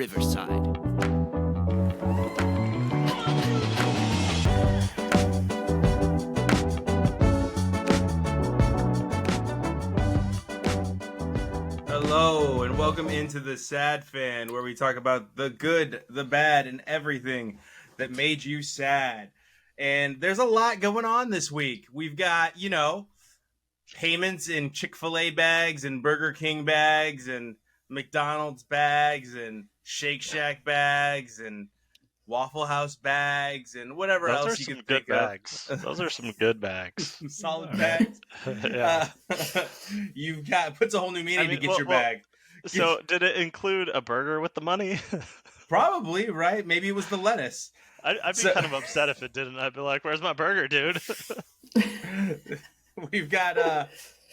Riverside. Hello, and welcome into TheSadFan, where we talk about the good, the bad, and everything that made you sad. And there's a lot going on this week. We've got, payments in Chick-fil-A bags and Burger King bags and McDonald's bags and Shake Shack bags and Waffle House bags and whatever Those else are you some could good think bags. of. Those are some good bags. Some solid All bags. Yeah. You've got puts a whole new meaning to get your bag. So did it include a burger with the money? Probably, right? Maybe it was the lettuce. I'd be kind of upset if it didn't. I'd be like, "Where's my burger, dude?" We've got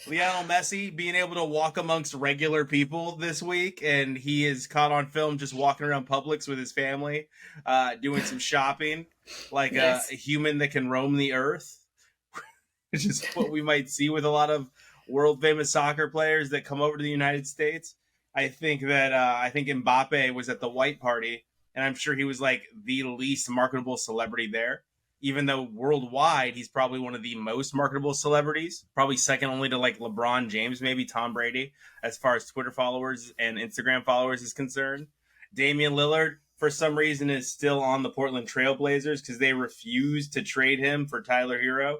Lionel Messi being able to walk amongst regular people this week, and he is caught on film just walking around Publix with his family, doing some shopping, like a human that can roam the earth, which is what we might see with a lot of world-famous soccer players that come over to the United States. I think Mbappe was at the white party, and I'm sure he was like the least marketable celebrity there. Even though worldwide, he's probably one of the most marketable celebrities, probably second only to like LeBron James, maybe Tom Brady, as far as Twitter followers and Instagram followers is concerned. Damian Lillard, for some reason, is still on the Portland Trail Blazers because they refused to trade him for Tyler Hero.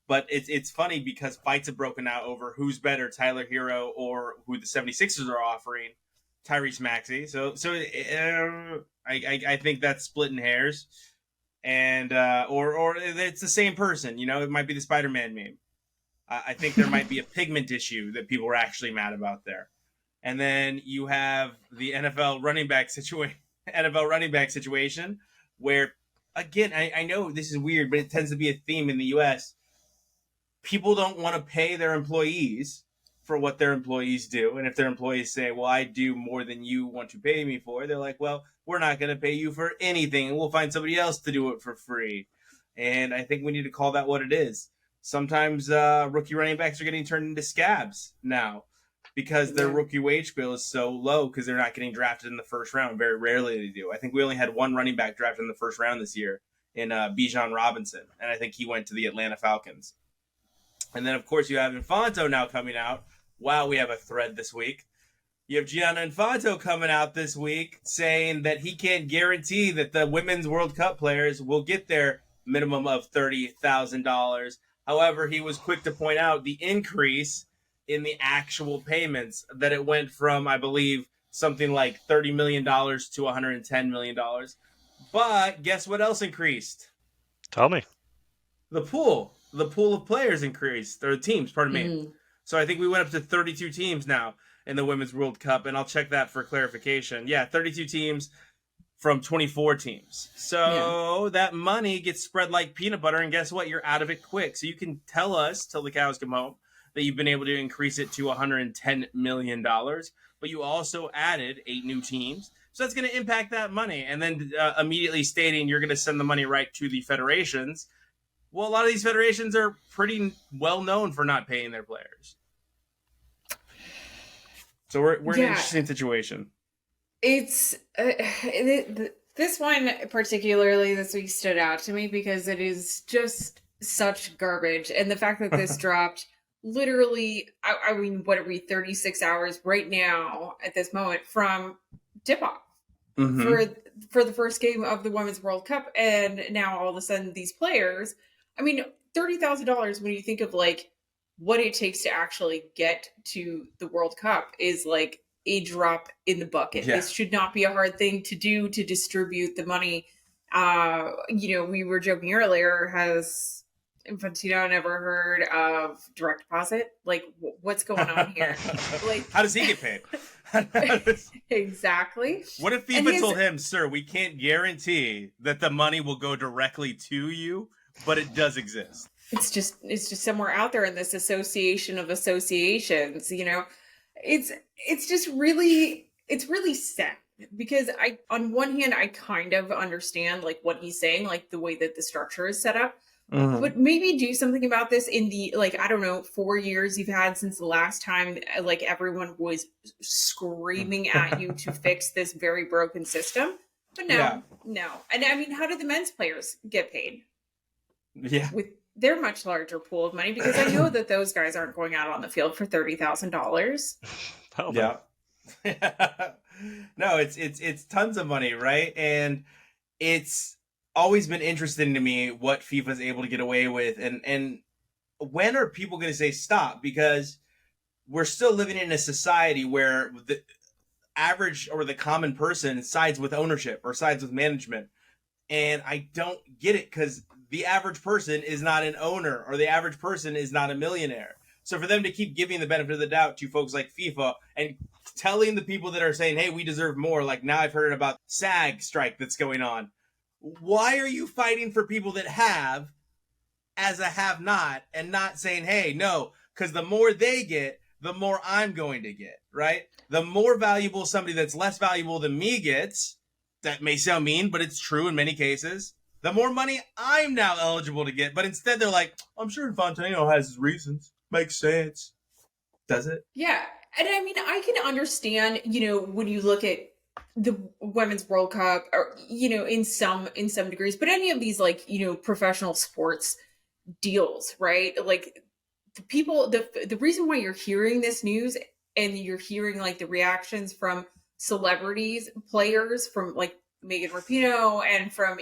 But it's funny because fights have broken out over who's better, Tyler Hero or who the 76ers are offering, Tyrese Maxey. So I think that's splitting hairs. And or it's the same person, it might be the Spider-Man meme. I think there might be a pigment issue that people are actually mad about there. And then you have the NFL running back situation where, again, I know this is weird, but it tends to be a theme in the U.S. People don't want to pay their employees for what their employees do. And if their employees say, well, I do more than you want to pay me for, they're like, well, we're not going to pay you for anything, and we'll find somebody else to do it for free. And I think we need to call that what it is. Sometimes rookie running backs are getting turned into scabs now because their rookie wage bill is so low because they're not getting drafted in the first round. Very rarely they do. I think we only had one running back drafted in the first round this year in Bijan Robinson, and I think he went to the Atlanta Falcons. And then, of course, you have Infantino now coming out. Wow, we have a thread this week. You have Gianni Infantino coming out this week saying that he can't guarantee that the Women's World Cup players will get their minimum of $30,000. However, he was quick to point out the increase in the actual payments, that it went from, I believe, something like $30 million to $110 million. But guess what else increased? Tell me. The pool of players increased, or teams, pardon me. So I think we went up to 32 teams now in the Women's World Cup, and I'll check that for clarification. Yeah, 32 teams from 24 teams. So that money gets spread like peanut butter, and guess what? You're out of it quick. So you can tell us, till the cows come home, that you've been able to increase it to $110 million, but you also added 8 new teams. So that's going to impact that money. And then immediately stating you're going to send the money right to the federations. Well, a lot of these federations are pretty well known for not paying their players. So we're in an interesting situation. It's this one particularly this week stood out to me because it is just such garbage, and the fact that this dropped literally, I mean, what are we, 36 hours right now at this moment from tip-off for the first game of the Women's World Cup, and now all of a sudden these players, I mean, $30,000 when you think of like what it takes to actually get to the World Cup is like a drop in the bucket. Yeah. This should not be a hard thing to do to distribute the money. We were joking earlier, has Infantino never heard of direct deposit? Like, what's going on here? Like, how does he get paid? Exactly. What if FIFA told him, sir, we can't guarantee that the money will go directly to you, but it does exist? It's just somewhere out there in this association of associations, It's just really, it's really sad because on one hand, I kind of understand like what he's saying, like the way that the structure is set up. but maybe do something about this in the, like, I don't know, 4 years you've had since the last time, like, everyone was screaming at you to fix this very broken system. But Yeah. no. And I mean, how did the men's players get paid Yeah. with their much larger pool of money? Because I know that those guys aren't going out on the field for $30,000. Well, Yeah. No, it's tons of money, right? And it's always been interesting to me what FIFA's able to get away with, and when are people going to say stop? Because we're still living in a society where the average or the common person sides with ownership or sides with management, and I don't get it because the average person is not an owner or the average person is not a millionaire. So for them to keep giving the benefit of the doubt to folks like FIFA and telling the people that are saying, hey, we deserve more, like now I've heard about SAG strike that's going on. Why are you fighting for people that have as a have not and not saying, hey, no, because the more they get, the more I'm going to get, right? The more valuable somebody that's less valuable than me gets, that may sound mean, but it's true in many cases, the more money I'm now eligible to get. But instead they're like, I'm sure Infantino has his reasons. Makes sense. Does it? Yeah. And I mean, I can understand, when you look at the Women's World Cup, or, in some degrees, but any of these, like, professional sports deals, right? Like, the reason why you're hearing this news and you're hearing, like, the reactions from celebrities, players, from, like, Megan Rapinoe and from,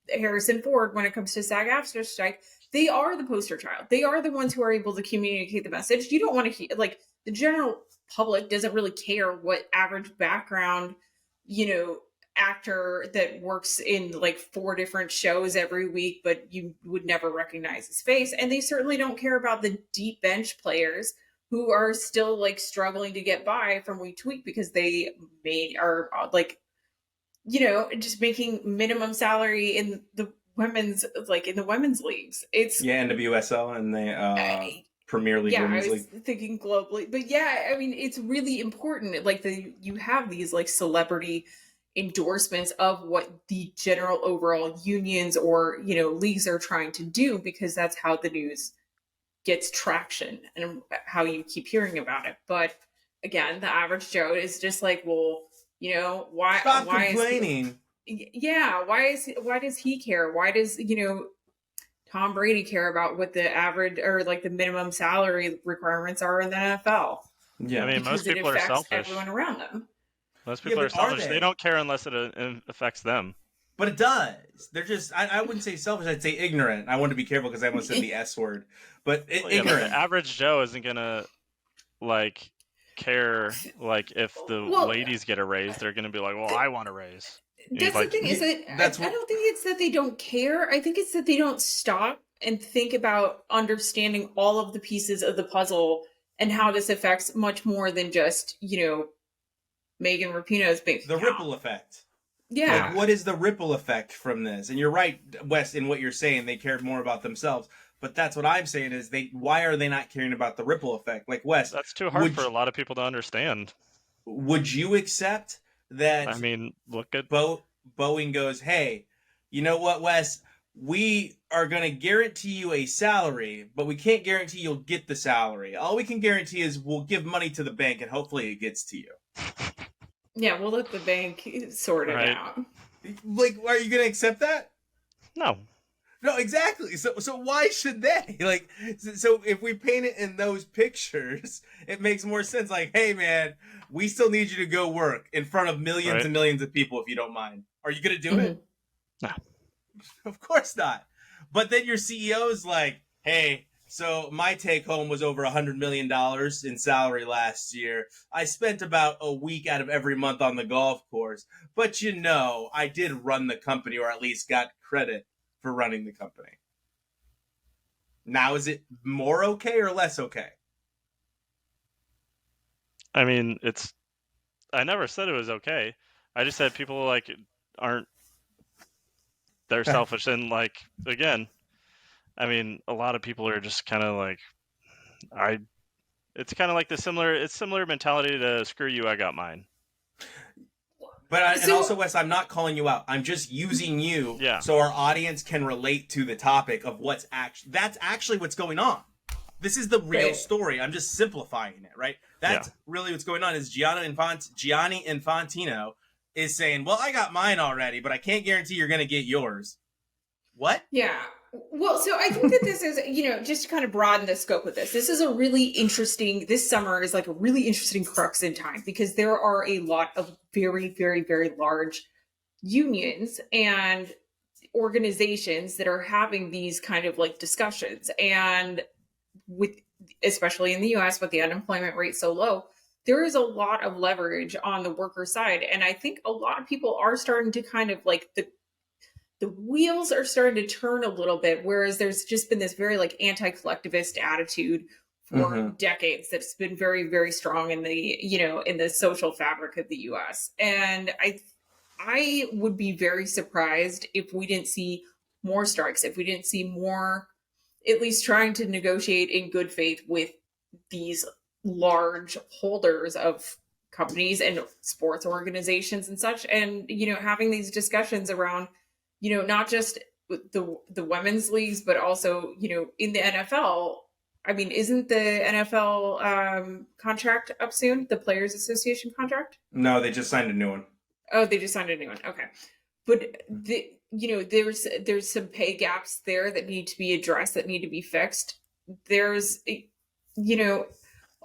Harrison Ford, when it comes to SAG-AFTRA strike, they are the poster child. They are the ones who are able to communicate the message. You don't want to hear, like, the general public doesn't really care what average background, actor that works in like 4 different shows every week, but you would never recognize his face. And they certainly don't care about the deep bench players who are still like struggling to get by from week to week because they are like, just making minimum salary in the women's leagues. It's Yeah, NWSL and the Premier League yeah, I Women's was League. thinking globally, but yeah, I mean, it's really important. Like you have these like celebrity endorsements of what the general overall unions or leagues are trying to do, because that's how the news gets traction and how you keep hearing about it. But again, the average Joe is just like, well, why? Stop Why complaining. yeah, why does he care? Why does Tom Brady care about what the average or like the minimum salary requirements are in the NFL? Yeah. I mean, most Because it people are affects selfish. everyone around them. Most Yeah, people are but are selfish. They they? don't care unless it affects them. But it does. They're just, I wouldn't say selfish, I'd say ignorant. I want to be careful because I almost said the S word. But Well, yeah, but ignorant. the average Joe isn't gonna like care like if the Well, ladies get a raise. They're gonna be like, well, I want a raise. that's the Like, thing is that That's I what. don't think it's that they don't care. I think it's that they don't stop and think about understanding all of the pieces of the puzzle and how this affects much more than just, Megan Rapinoe's bank The account. ripple effect. Yeah. Like, what is the ripple effect from this? And you're right, Wes, in what you're saying. They cared more about themselves. But that's what I'm saying is why are they not caring about the ripple effect? Like, Wes, that's too hard for a lot of people to understand. would you accept that I mean, look at Boeing goes, hey, you know what, Wes? We are going to guarantee you a salary, but we can't guarantee you'll get the salary. All we can guarantee is we'll give money to the bank and hopefully it gets to you. Yeah, we'll let the bank sort it Right. out. Like, are you going to accept that? no. No, exactly. So why should they? Like, so if we paint it in those pictures, it makes more sense. Like, hey, man, we still need you to go work in front of millions Right. and millions of people if you don't mind. Are you going to do it? No. Of course not. But then your CEO's like, hey, so my take home was over $100 million in salary last year. I spent about a week out of every month on the golf course. But I did run the company, or at least got credit for running the company. Now, is it more okay or less okay? I mean, I never said it was okay. I just said people like aren't. They're selfish and like again. I mean, a lot of people are just kind of like It's kind of like it's similar mentality to screw you, I got mine. and also, Wes, I'm not calling you out. I'm just using you so our audience can relate to the topic of that's actually what's going on. This is the real story. I'm just simplifying it, right? That's really what's going on. Is Gianni Infantino is saying, well, I got mine already, but I can't guarantee you're going to get yours. What? Yeah. Well, so I think that this is, just to kind of broaden the scope of this is a really interesting, this summer is like a really interesting crux in time, because there are a lot of very, very, very large unions and organizations that are having these kind of like discussions. And especially in the US, with the unemployment rate so low, there is a lot of leverage on the worker side. And I think a lot of people are starting to kind of like the wheels are starting to turn a little bit, whereas there's just been this very like anti-collectivist attitude for decades that's been very, very strong in the, in the social fabric of the US. And I would be very surprised if we didn't see more strikes, if we didn't see more, at least trying to negotiate in good faith with these large holders of companies and sports organizations and such. And, having these discussions around, not just the women's leagues, but also, in the NFL. I mean, isn't the NFL contract up soon? The Players Association contract? No, they just signed a new one. Oh, they just signed a new one. Okay. But there's some pay gaps there that need to be addressed, that need to be fixed. There's,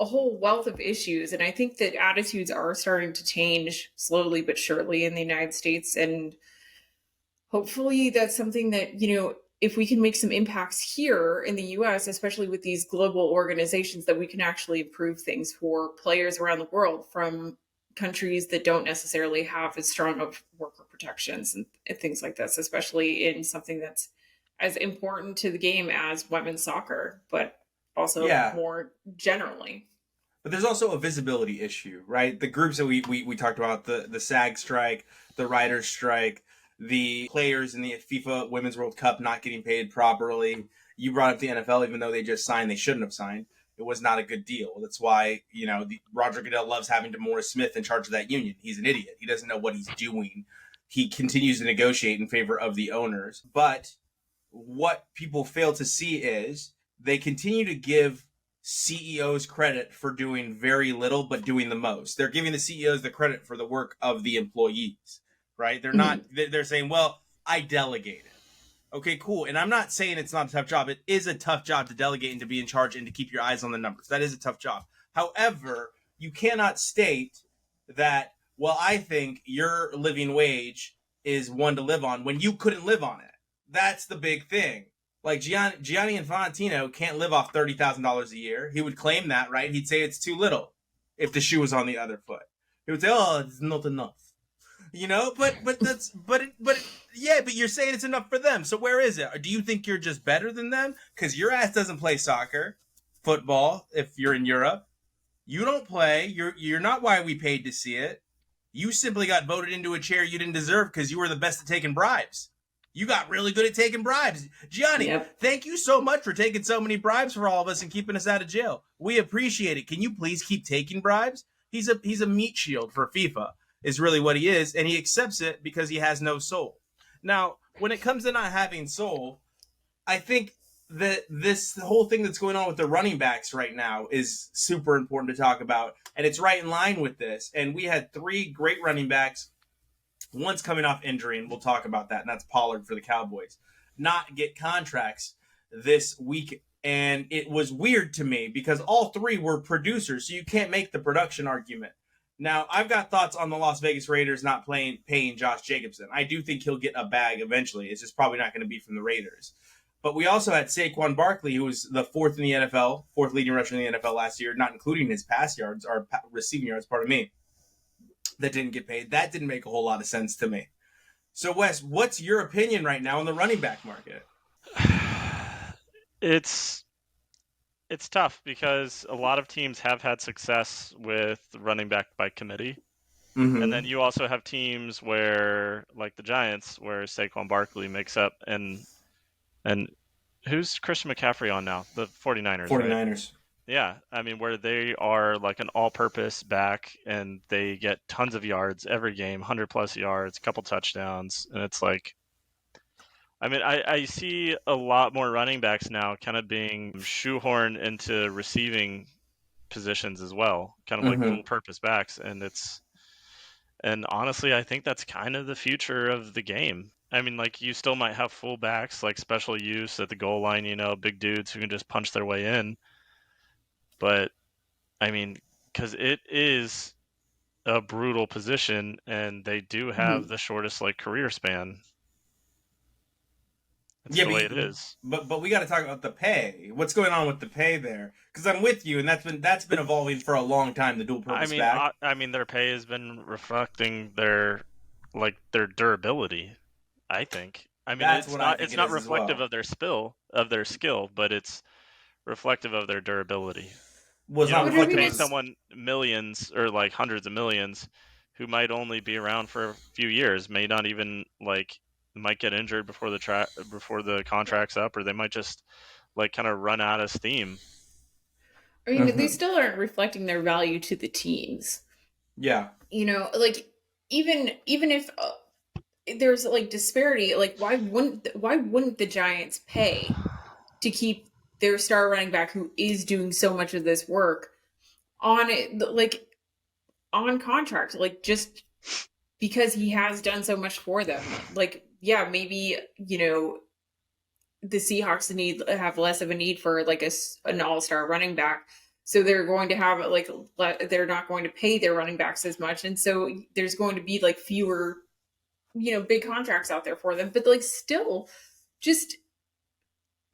a whole wealth of issues. And I think that attitudes are starting to change slowly but surely in the United States. And hopefully that's something that, if we can make some impacts here in the US, especially with these global organizations, that we can actually improve things for players around the world from countries that don't necessarily have as strong of worker protections and things like this, especially in something that's as important to the game as women's soccer, but also more generally. But there's also a visibility issue, right? The groups that we talked about, the SAG strike, the writers strike, the players in the FIFA Women's World Cup not getting paid properly. You brought up the NFL, even though they just signed, they shouldn't have signed. It was not a good deal. That's why, Roger Goodell loves having DeMaurice Smith in charge of that union. He's an idiot. He doesn't know what he's doing. He continues to negotiate in favor of the owners. But what people fail to see is they continue to give CEOs credit for doing very little, but doing the most. They're giving the CEOs the credit for the work of the employees, right? They're not, they're saying, well, I delegated. Okay, cool. And I'm not saying it's not a tough job. It is a tough job to delegate and to be in charge and to keep your eyes on the numbers. That is a tough job. However, you cannot state that, well, I think your living wage is one to live on when you couldn't live on it. That's the big thing. Like Gianni Infantino can't live off $30,000 a year. He would claim that, right? He'd say it's too little if the shoe was on the other foot. He would say, oh, it's not enough. But you're saying it's enough for them. So where is it? Or do you think you're just better than them? Because your ass doesn't play soccer, football, if you're in Europe. You don't play. You're not why we paid to see it. You simply got voted into a chair you didn't deserve because you were the best at taking bribes. You got really good at taking bribes. Gianni, Thank you so much for taking so many bribes for all of us and keeping us out of jail. We appreciate it. Can you please keep taking bribes? He's a meat shield for FIFA. Is really what he is, and he accepts it because he has no soul. Now, when it comes to not having soul, I think that this whole thing that's going on with the running backs right now is super important to talk about, and it's right in line with this. And we had 3 great running backs, one's coming off injury, and we'll talk about that, and that's Pollard for the Cowboys, not get contracts this week. And it was weird to me because all 3 were producers, so you can't make the production argument. Now, I've got thoughts on the Las Vegas Raiders not paying Josh Jacobson. I do think he'll get a bag eventually. It's just probably not going to be from the Raiders. But we also had Saquon Barkley, who was the 4th in the NFL, 4th leading rusher in the NFL last year, not including his pass yards or receiving yards, pardon me, that didn't get paid. That didn't make a whole lot of sense to me. So, Wes, what's your opinion right now on the running back market? It's tough because a lot of teams have had success with running back by committee. Mm-hmm. And then you also have teams where, like the Giants, where Saquon Barkley makes up and who's Christian McCaffrey on now? The 49ers, 49ers. Yeah, I mean, where they are like an all-purpose back, and they get tons of yards every game, 100+ yards, couple touchdowns, and it's like, I mean, I see a lot more running backs now kind of being shoehorned into receiving positions as well, kind of like Mm-hmm. dual-purpose backs, and honestly, I think that's kind of the future of the game. I mean, like, you still might have fullbacks, like special use at the goal line, big dudes who can just punch their way in. But, I mean, because it is a brutal position, and they do have the shortest, like, career span. It's Yeah, the way it is. but we got to talk about the pay. What's going on with the pay there? Because I'm with you, and that's been evolving for a long time. The dual purpose back. I mean, their pay has been reflecting their durability, I think. I mean, That's what I think it's it not is as reflective well. of their skill, but it's reflective of their durability. Well, it's You not don't want to reflective pay of. someone millions or like hundreds of millions who might only be around for a few years, may not even might get injured before before the contract's up, or they might just like kind of run out of steam. I mean, they Mhm. still aren't reflecting their value to the teams. Yeah. Like even if there's like disparity, like why wouldn't the Giants pay to keep their star running back who is doing so much of this work on it, like on contract, like just because he has done so much for them. Like, yeah, maybe the Seahawks have less of a need for like an all-star running back. So they're going to have like they're not going to pay their running backs as much, and so there's going to be like fewer big contracts out there for them. But like still, just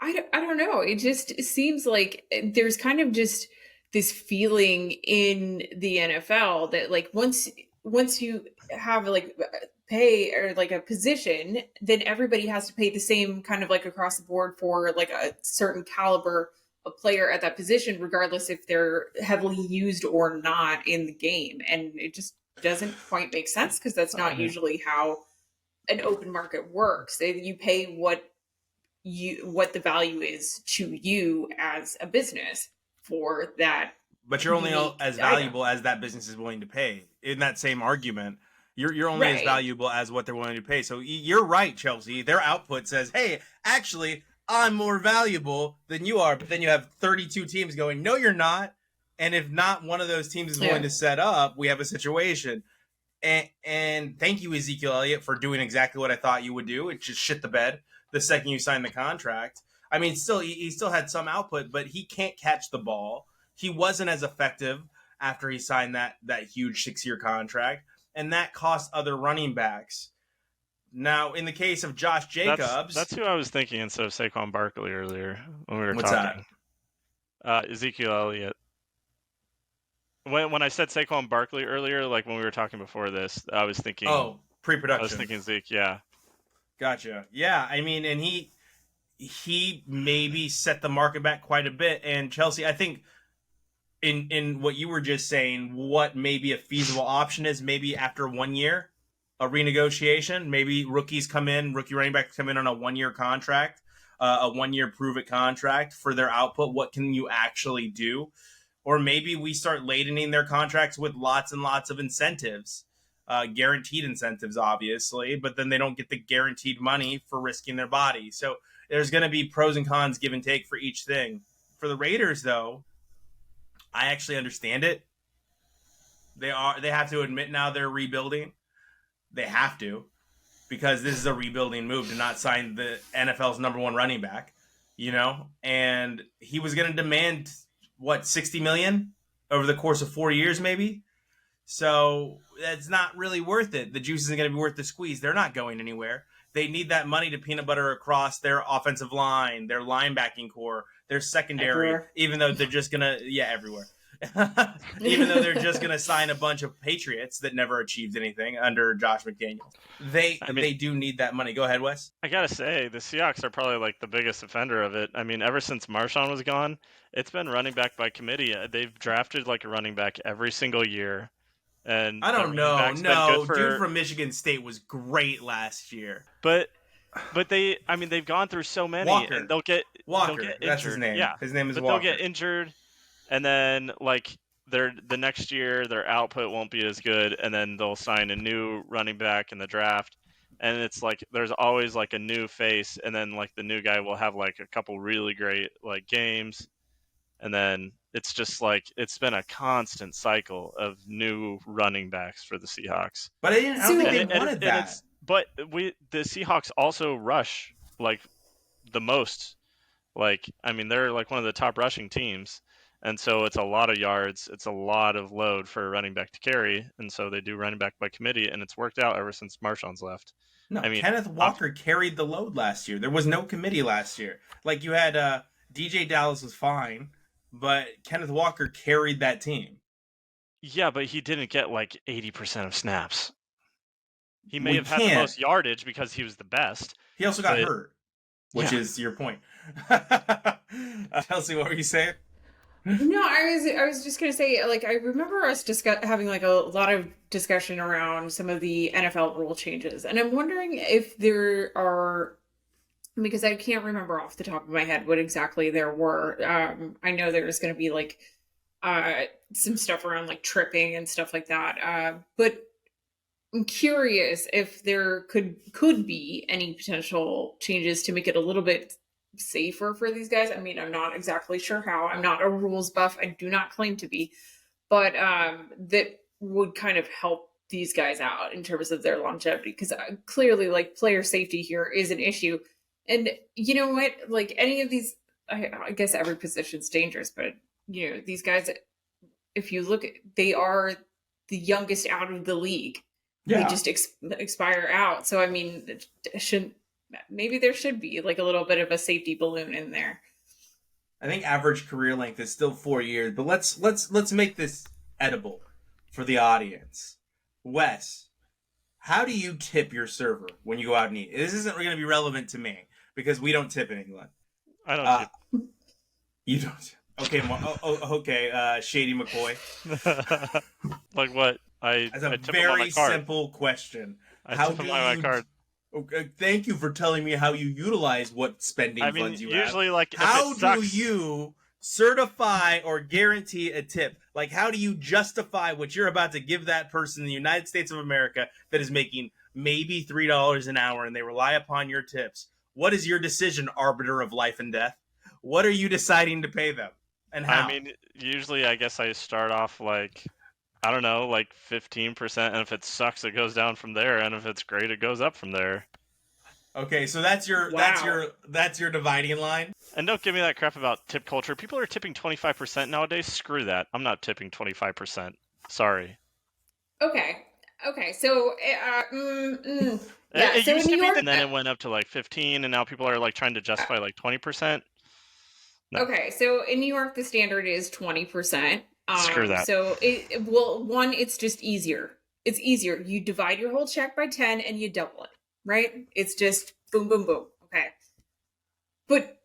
I don't know. It seems like there's kind of just this feeling in the NFL that like once you have like pay or like a position, then everybody has to pay the same kind of like across the board for like a certain caliber of player at that position, regardless if they're heavily used or not in the game. And it just doesn't quite make sense because that's not usually how an open market works. You pay what the value is to you as a business for that But you're only unique as item. valuable as that business is willing to pay. In that same argument, you're only as Right. valuable as what they're willing to pay. So you're right, Chelsea. Their output says, "Hey, actually, I'm more valuable than you are." But then you have 32 teams going, "No, you're not." And if not one of those teams is willing Yeah. to set up, we have a situation. And thank you, Ezekiel Elliott, for doing exactly what I thought you would do. It just shit the bed the second you signed the contract. I mean, still he still had some output, but he can't catch the ball. He wasn't as effective after he signed that huge 6-year contract, and that cost other running backs. Now, in the case of Josh Jacobs, That's who I was thinking instead of Saquon Barkley earlier when we were what's that? talking. Ezekiel Elliott. When I said Saquon Barkley earlier, like when we were talking before this, I was thinking. Oh, pre-production. I was thinking Zeke. Yeah. Gotcha. Yeah, I mean, and he maybe set the market back quite a bit. And Chelsea, I think in what you were just saying, what maybe a feasible option is, maybe after 1 year, a renegotiation. Maybe rookie running backs come in on a 1-year contract, a 1-year prove it contract for their output. What can you actually do? Or maybe we start ladening their contracts with lots and lots of incentives, guaranteed incentives, obviously, but then they don't get the guaranteed money for risking their body. So there's going to be pros and cons, give and take for each thing. For the Raiders, though, I actually understand it. They have to admit now they're rebuilding. They have to, because this is a rebuilding move to not sign the NFL's number one running back, and he was going to demand what, 60 million over the course of 4 years, maybe. So that's not really worth it. The juice isn't going to be worth the squeeze. They're not going anywhere. They need that money to peanut butter across their offensive line, their linebacking core, their secondary, Everywhere. even though they're just going to, everywhere. Even though they're just going to sign a bunch of Patriots that never achieved anything under Josh McDaniels. They do need that money. Go ahead, Wes. I gotta say, the Seahawks are probably like the biggest offender of it. I mean, ever since Marshawn was gone, it's been running back by committee. They've drafted like a running back every single year, and I the don't running know. back's been good for. Dude from Michigan State was great last year. But they've gone through so many, Walker. and they'll get Walker. injured. That's his name. Yeah, His name is but Walker. they'll get injured, and then like the next year their output won't be as good, and then they'll sign a new running back in the draft, and it's like there's always like a new face, and then like the new guy will have like a couple really great like games, and then it's just like it's been a constant cycle of new running backs for the Seahawks. But I don't So- think And, they it, and, wanted it, and that. it's but the Seahawks also rush like the most. Like, I mean, they're like one of the top rushing teams, and so it's a lot of yards, it's a lot of load for a running back to carry, and so they do running back by committee, and it's worked out ever since Marshawn's left. No, I mean, Kenneth Walker carried the load last year. There was no committee last year. Like you had DJ Dallas was fine, but Kenneth Walker carried that team. yeah, but he didn't get like 80% of snaps. He may We have had the can't. most yardage because he was the best. He also got But- hurt, which Yeah. is your point. Chelsea, what were you saying? No, I was just gonna say, like, I remember us having like a lot of discussion around some of the NFL rule changes, and I'm wondering if there are, because I can't remember off the top of my head what exactly there were. I know there's gonna be like some stuff around like tripping and stuff like that. But I'm curious if there could be any potential changes to make it a little bit safer for these guys. I mean, I'm not exactly sure how. I'm not a rules buff. I do not claim to be, but that would kind of help these guys out in terms of their longevity, because clearly, like, player safety here is an issue. And you know what? Like, any of these, I guess every position's dangerous, but you know, these guys, if you look at, they are the youngest out of the league. They just expire out. So I mean, maybe there should be like a little bit of a safety balloon in there. I think average career length is still 4 years, but let's make this edible for the audience. Wes, how do you tip your server when you go out and eat? This isn't going to be relevant to me because we don't tip in England. I don't tip. You don't. Okay, okay, Shady McCoy. Like what? That's a I tip him on my very card. simple question. I tip him on my card. Okay, thank you for telling me how you utilize what spending I mean, funds you have. usually, like, if How it sucks, do you certify or guarantee a tip? Like, how do you justify what you're about to give that person in the United States of America that is making maybe $3 an hour and they rely upon your tips? What is your decision, arbiter of life and death? What are you deciding to pay them? And how? I mean, usually, I guess I start off like, I don't know, like 15%, and if it sucks, it goes down from there, and if it's great, it goes up from there. Okay, so that's your dividing line. And don't give me that crap about tip culture. People are tipping 25% nowadays. Screw that. I'm not tipping 25%. Sorry. Okay. So, yeah. It So used in to New be, York, and then it went up to like 15, and now people are like trying to justify like 20%. No. Okay, so in New York, the standard is 20%. Screw that. So it's just easier. It's easier. You divide your whole check by 10 and you double it, right? It's just boom, boom, boom. Okay. But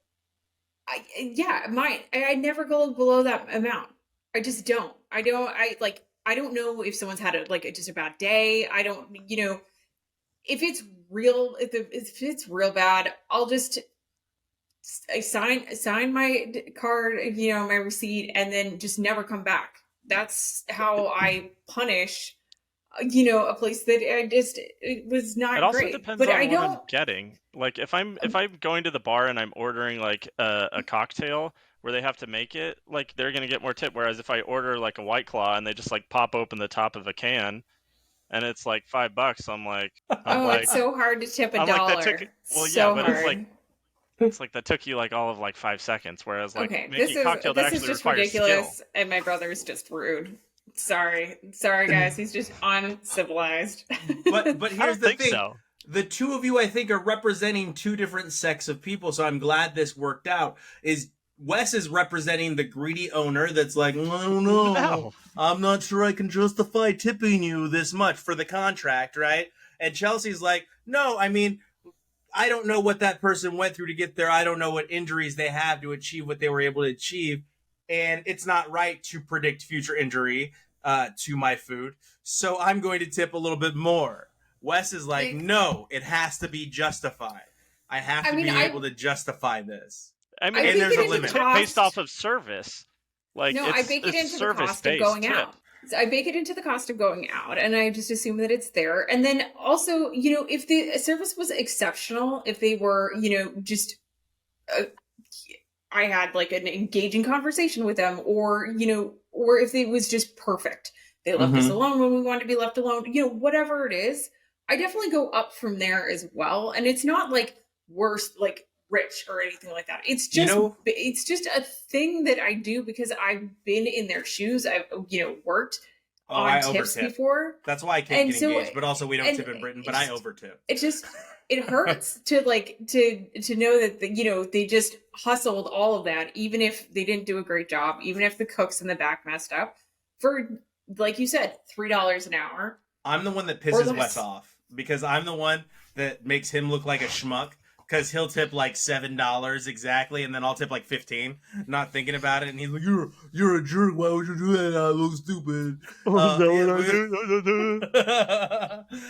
I never go below that amount. I just don't. I don't know if someone's had just a bad day. I don't, if it's real, if it's real bad, I'll just sign my card, my receipt, and then just never come back. That's how I punish, a place that it was not It also great. depends But on I what don't. I'm getting. Like if I'm going to the bar and I'm ordering like a cocktail where they have to make it, like they're gonna get more tip. Whereas if I order like a White Claw and they just like pop open the top of a can and it's like $5, I'm like, It's so hard to tip a I'm like, dollar. that took- well, yeah, so but hard. it's like that took you like all of like 5 seconds. Whereas like Okay, making a cocktail that this is actually just requires ridiculous, skill. and my brother's just rude. Sorry, guys. He's just uncivilized. But I here's don't the think thing. so. The two of you, I think, are representing two different sects of people, so I'm glad this worked out. Is Wes is representing the greedy owner that's like, I don't know. No. I'm not sure I can justify tipping you this much for the contract, right? And Chelsea's like, no, I mean, I don't know what that person went through to get there. I don't know what injuries they have to achieve what they were able to achieve. And it's not right to predict future injury to my food. So I'm going to tip a little bit more. Wes is like, no, it has to be justified. I have to be able to justify this. I mean, I think there's it a is limit a tip based cost. off of service. Like, No, I it's bake it a into the cost of service-based going tip. out. So I bake it into the cost of going out, and I just assume that it's there. And then also, if the service was exceptional, if they were, just I had like an engaging conversation with them, or if it was just perfect, they left us alone when we wanted to be left alone. Whatever it is, I definitely go up from there as well. And it's not like worse, like rich or anything like that. It's just it's just a thing that I do because I've been in their shoes. I've worked on tips before. That's why I can't get so, engaged. But also, we don't tip in Britain. But I over tip. It hurts to to know that they just hustled all of that, even if they didn't do a great job, even if the cooks in the back messed up, for, like you said, $3 an hour. I'm the one that pisses Wes off because I'm the one that makes him look like a schmuck. Because he'll tip like $7 exactly, and then I'll tip like 15, not thinking about it. And he's like, "You're a jerk. Why would you do that? I look stupid."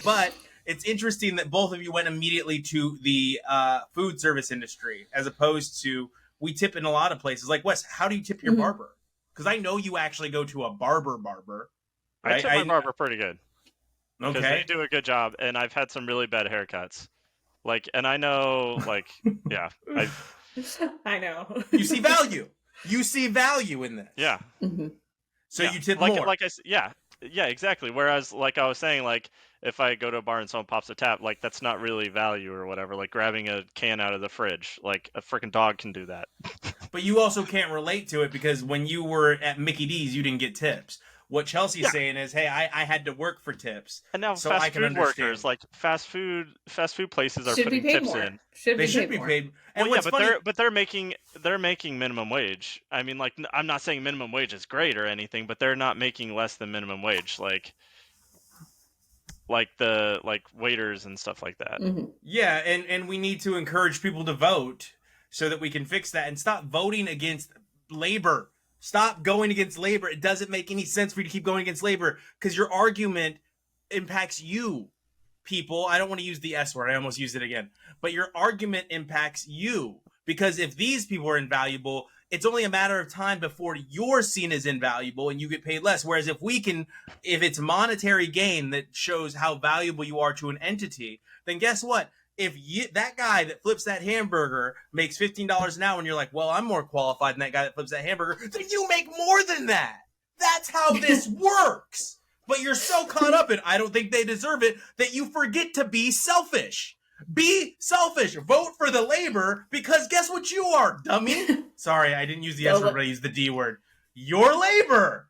But it's interesting that both of you went immediately to the food service industry, as opposed to we tip in a lot of places. Like, Wes, how do you tip your barber? Because I know you actually go to a barber. Right? I tip my barber pretty good. Okay, because they do a good job, and I've had some really bad haircuts. Like, and I know, like, yeah, I know. You see value. You see value in this. Yeah. So yeah. you tip more. more. Like I said, yeah, exactly. Whereas, like I was saying, like, if I go to a bar and someone pops a tap, like, that's not really value or whatever. Like grabbing a can out of the fridge, like a freaking dog can do that. But you also can't relate to it because when you were at Mickey D's, you didn't get tips. What Chelsea's saying is, hey, I had to work for tips. And now so fast food workers, like fast food places are putting tips more. in. They should be paid. And but they're making minimum wage. I mean, like, I'm not saying minimum wage is great or anything, but they're not making less than minimum wage, like the waiters and stuff like that. Yeah, and we need to encourage people to vote so that we can fix that and stop voting against labor. Stop going against labor. It doesn't make any sense for you to keep going against labor because your argument impacts you, people. I don't want to use the S word. I almost used it again. But your argument impacts you because if these people are invaluable, it's only a matter of time before you're seen as invaluable and you get paid less. Whereas if it's monetary gain that shows how valuable you are to an entity, then guess what? If that guy that flips that hamburger makes $15 an hour and you're like, well, I'm more qualified than that guy that flips that hamburger, then you make more than that. That's how this works. But you're so caught up in, I don't think they deserve it, that you forget to be selfish. Be selfish. Vote for the labor because guess what you are, dummy? Sorry, I didn't use the S word, but I used the D word. Your labor.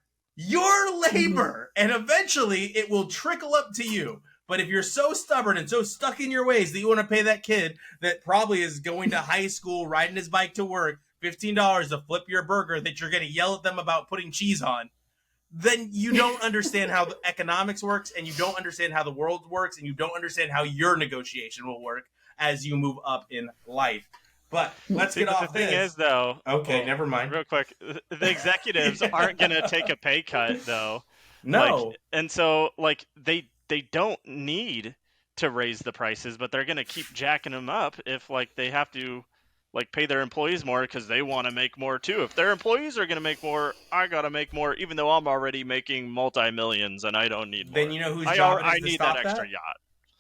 And eventually it will trickle up to you. But if you're so stubborn and so stuck in your ways that you want to pay that kid that probably is going to high school, riding his bike to work, $15 to flip your burger that you're going to yell at them about putting cheese on, then you don't understand how the economics works and you don't understand how the world works and you don't understand how your negotiation will work as you move up in life. But let's get off this. The thing is, though... Okay, never mind. Real quick, the executives aren't going to take a pay cut, though. No. And so, they don't need to raise the prices, but they're going to keep jacking them up if they have to pay their employees more because they want to make more too. If their employees are going to make more, I got to make more, even though I'm already making multi-millions and I don't need more. Then you know whose job it is to stop that? I need that extra yacht.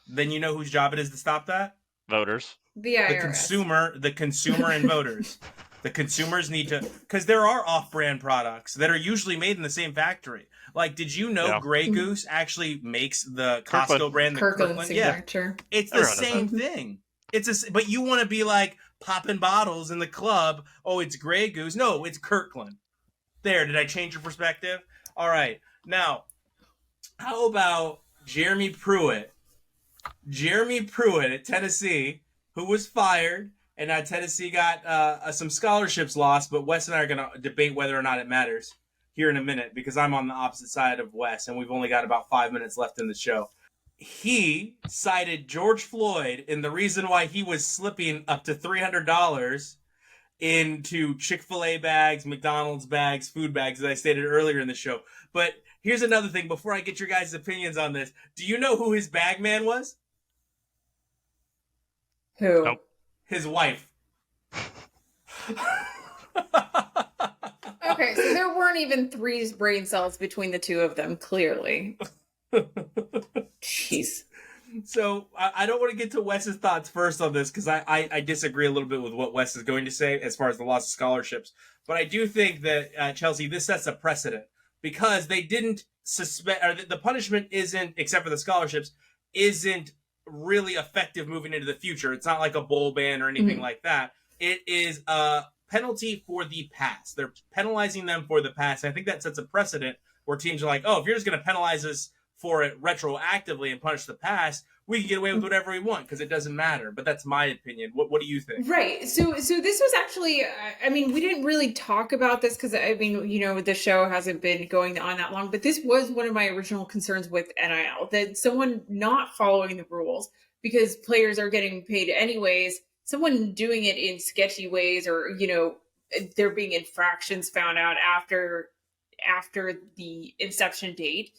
Then you know whose job it is to stop that? Voters. The IRS. The consumer and voters. The consumers need to, because there are off-brand products that are usually made in the same factory. Like, did you know Grey Goose actually makes the Costco brand, the Kirkland signature? Yeah, it's the same thing. But you want to be like popping bottles in the club. Oh, it's Grey Goose. No, it's Kirkland. There, did I change your perspective? All right. Now, how about Jeremy Pruitt? Jeremy Pruitt at Tennessee, who was fired. And now Tennessee got some scholarships lost, but Wes and I are going to debate whether or not it matters here in a minute because I'm on the opposite side of Wes, and we've only got about 5 minutes left in the show. He cited George Floyd in the reason why he was slipping up to $300 into Chick-fil-A bags, McDonald's bags, food bags, as I stated earlier in the show. But here's another thing before I get your guys' opinions on this. Do you know who his bag man was? Who? Nope. His wife. Okay, Okay, so there weren't even 3 brain cells between the two of them, clearly. Jeez. So I don't want to get to Wes's thoughts first on this because I disagree a little bit with what Wes is going to say as far as the loss of scholarships. But I do think that, Chelsea, this sets a precedent because they didn't suspend, or the punishment isn't, except for the scholarships, isn't really effective moving into the future. It's not like a bowl ban or anything like that. It is a penalty for the past. They're penalizing them for the past. And I think that sets a precedent where teams are like, oh, if you're just going to penalize us for it retroactively and punish the past, we can get away with whatever we want because it doesn't matter. But that's my opinion. What do you think? Right. So this was actually, I mean, we didn't really talk about this because, I mean, you know, the show hasn't been going on that long, but this was one of my original concerns with NIL, that someone not following the rules because players are getting paid anyways, someone doing it in sketchy ways, or, you know, there being infractions found out after the inception date,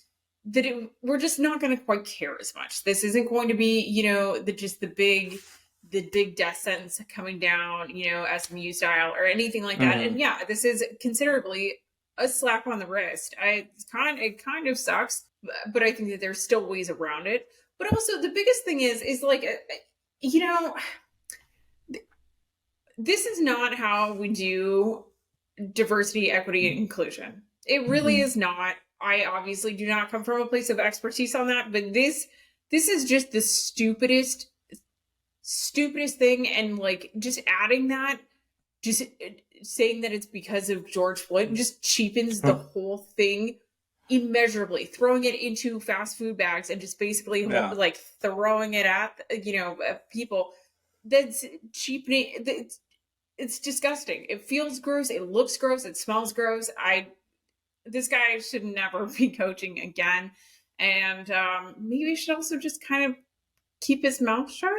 that we're just not going to quite care as much. This isn't going to be, you know, the big death sentence coming down, you know, SMU style or anything like that. And yeah, this is considerably a slap on the wrist. It kind of sucks, but I think that there's still ways around it. But also the biggest thing is like, you know, this is not how we do diversity, equity, and inclusion. It really is not. I obviously do not come from a place of expertise on that, but this is just the stupidest thing. And like, just adding that, just saying that it's because of George Floyd just cheapens the whole thing immeasurably. Throwing it into fast food bags and just basically like throwing it at, you know, people, that's cheapening. It's disgusting. It feels gross. It looks gross. It smells gross. This guy should never be coaching again. And maybe he should also just kind of keep his mouth shut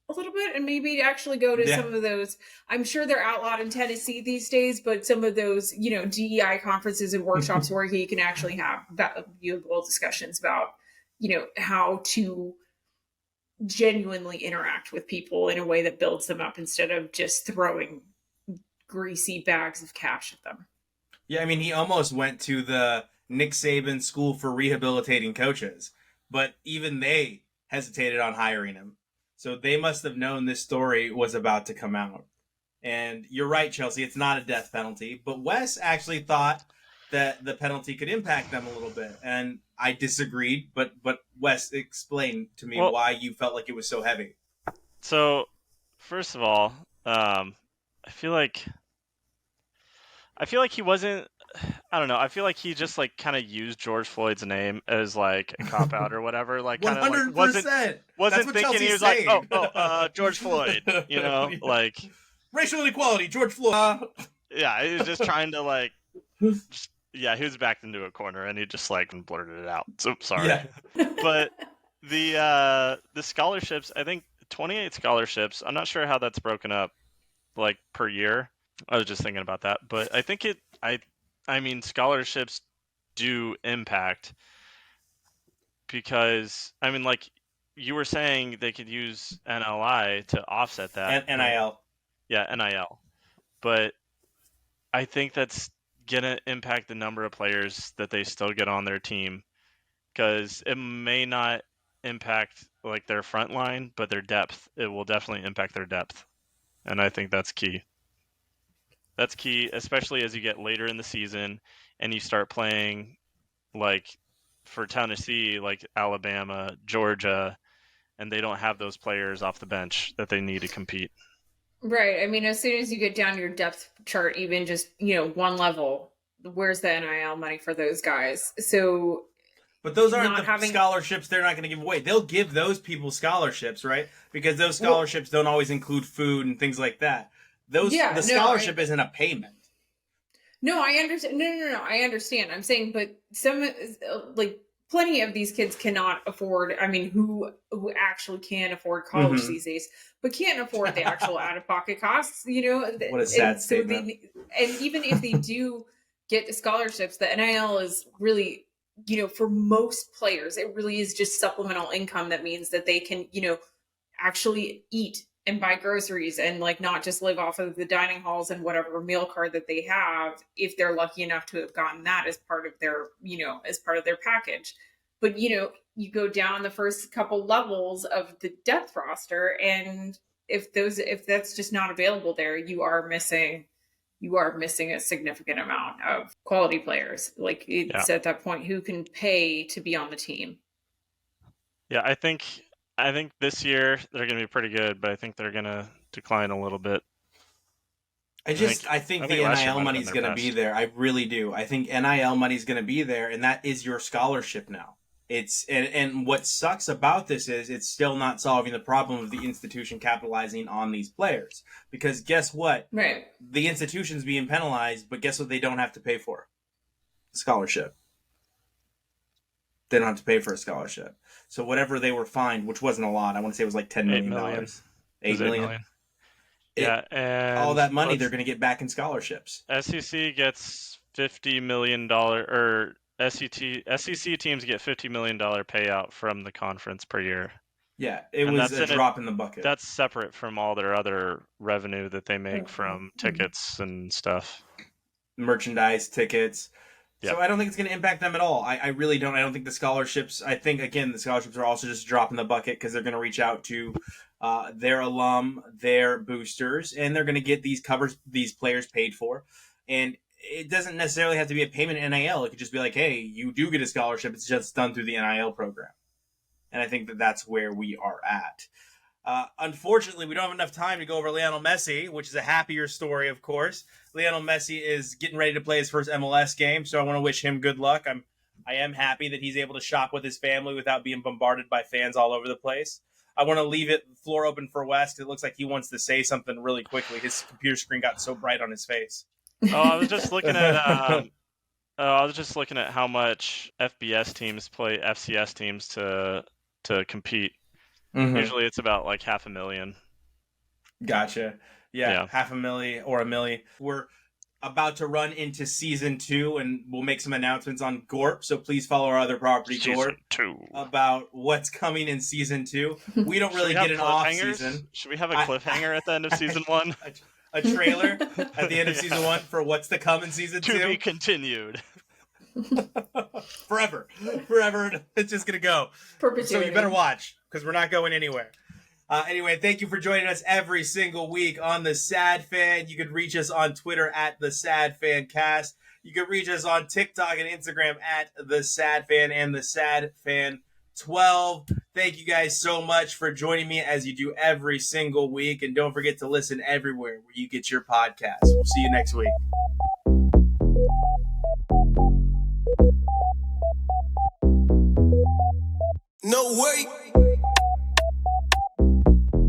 a little bit and maybe actually go to some of those. I'm sure they're outlawed in Tennessee these days, but some of those, you know, DEI conferences and workshops where he can actually have valuable discussions about, you know, how to genuinely interact with people in a way that builds them up instead of just throwing greasy bags of cash at them. Yeah, I mean, he almost went to the Nick Saban School for Rehabilitating Coaches, but even they hesitated on hiring him. So they must have known this story was about to come out. And you're right, Chelsea, it's not a death penalty, but Wes actually thought that the penalty could impact them a little bit. And I disagreed, but Wes, explain to me why you felt like it was so heavy. So, first of all, I feel like he wasn't, I don't know. I feel like he just like kind of used George Floyd's name as like a cop out or whatever. Like kind of like wasn't thinking Chelsea's he was saying. like, George Floyd, you know, like racial inequality, George Floyd. Yeah, he was just trying to like, he was backed into a corner and he just like blurted it out. So sorry, but the scholarships, I think 28 scholarships. I'm not sure how that's broken up, like per year. I was just thinking about that, but I think I mean, scholarships do impact because, I mean, like you were saying, they could use NLI to offset that. NIL. Yeah, NIL. But I think that's going to impact the number of players that they still get on their team because it may not impact like their front line, but their depth. It will definitely impact their depth. And I think that's key. That's key, especially as you get later in the season and you start playing like for Tennessee, like Alabama, Georgia, and they don't have those players off the bench that they need to compete. Right. I mean, as soon as you get down your depth chart, even just, you know, one level, where's the NIL money for those guys? So, but those aren't the scholarships they're not going to give away. They'll give those people scholarships, right? Because those scholarships don't always include food and things like that. The scholarship isn't a payment. No, I understand. No. I understand. I'm saying, but some, like, plenty of these kids cannot afford, I mean, who actually can afford college these days, but can't afford the actual out-of-pocket costs, you know? What a sad statement. And even if they do get the scholarships, the NIL is really, you know, for most players, it really is just supplemental income that means that they can, you know, actually eat and buy groceries and like not just live off of the dining halls and whatever meal card that they have, if they're lucky enough to have gotten that as part of their, as part of their package. But you go down the first couple levels of the depth roster, and if that's just not available there, you are missing a significant amount of quality players. Like it's at that point, who can pay to be on the team? Yeah, I think this year they're going to be pretty good, but I think they're going to decline a little bit. I think the NIL money is going to be there. I really do. I think NIL money is going to be there, and that is your scholarship now. It's and what sucks about this is it's still not solving the problem of the institution capitalizing on these players. Because guess what? Right. The institution's being penalized, but guess what they don't have to pay for? Scholarship. They don't have to pay for a scholarship. So whatever they were fined, which wasn't a lot, I want to say it was like $10 million. $8 million. Yeah, and all that money they're going to get back in scholarships. SEC gets $50 million, or SEC teams get $50 million payout from the conference per year. Yeah, it was a drop in the bucket. That's separate from all their other revenue that they make from tickets and stuff. Merchandise, tickets. Yep. So I don't think it's going to impact them at all. I really don't. I don't think the scholarships, I think, again, the scholarships are also just a drop in the bucket because they're going to reach out to their alum, their boosters, and they're going to get these players paid for. And it doesn't necessarily have to be a payment in NIL. It could just be like, hey, you do get a scholarship. It's just done through the NIL program. And I think that that's where we are at. Unfortunately, we don't have enough time to go over Lionel Messi, which is a happier story, of course. Lionel Messi is getting ready to play his first MLS game, so I want to wish him good luck. I am happy that he's able to shop with his family without being bombarded by fans all over the place. I want to leave the floor open for West. It looks like he wants to say something really quickly. His computer screen got so bright on his face. I was just looking at how much FBS teams play FCS teams to compete. Mm-hmm. Usually it's about like $500,000. Gotcha. Yeah, $500,000 or $1 million. We're about to run into season 2, and we'll make some announcements on Gorp. So please follow our other property, Gorp, about what's coming in season 2. We don't really get an off season. Should we have a cliffhanger at the end of season 1? A trailer at the end of season 1 for what's to come in season 2. To be continued. Forever. It's just gonna go. Perpetuity. So you better watch, because we're not going anywhere. Anyway, thank you for joining us every single week on The Sad Fan. You can reach us on Twitter at TheSadFanCast. You can reach us on TikTok and Instagram at TheSadFan and TheSadFan12. Thank you guys so much for joining me as you do every single week. And don't forget to listen everywhere where you get your podcasts. We'll see you next week. No way.